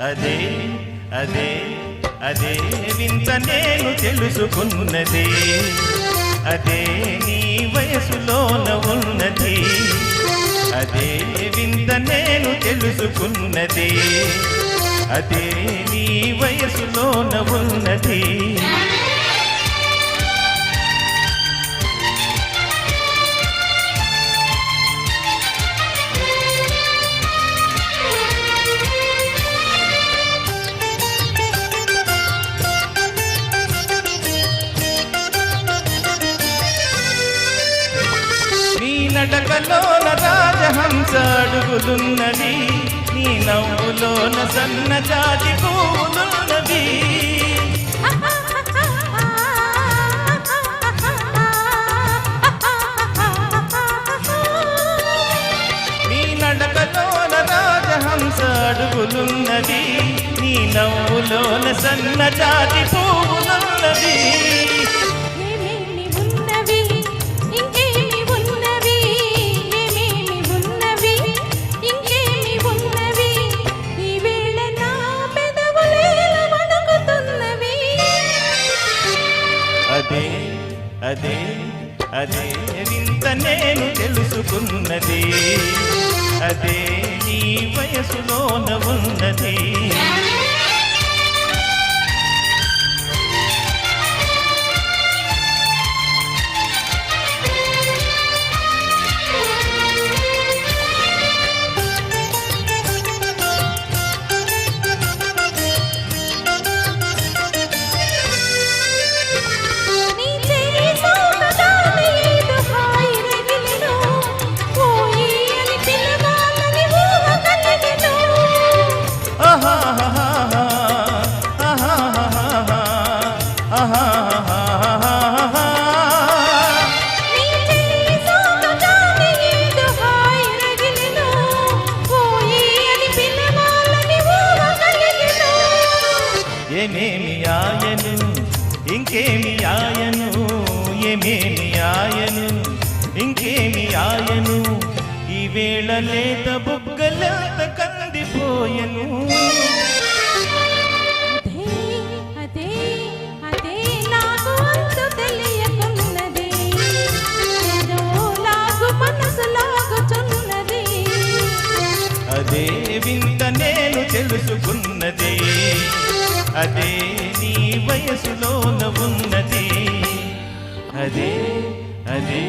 అదే అదే అదే వింత నేను తెలుసుకున్నది, అదే నీ వయసులోన ఉన్నది. అదే వింత నేను తెలుసుకున్నది, అదే నీ వయసులోన ఉన్నది. నడకలోన రాజహంస అడుగులున్నవి, నీ నవ్వులోన సన్నజాజి పువ్వులున్నవి. నీ నడకలోన రాజహంస అడుగులున్నవి, నీ నవ్వులోన సన్నజాజి పువ్వులున్నవి. అదే అదే అదే వింత నేను తెలుసుకున్నది, అదే నీ వయసులోన ఉన్నది. ఏమేమి ఆయను ఇంకేమి ఆయను, ఏమేమి ఆయను ఇంకేమి ఆయను, ఈ వేళ లేత బుగ్గలేత కందిపోయను. అదే వింత నేను తెలుసుకున్నది, అదే నీ వయసులోన ఉన్నది. అదే అదే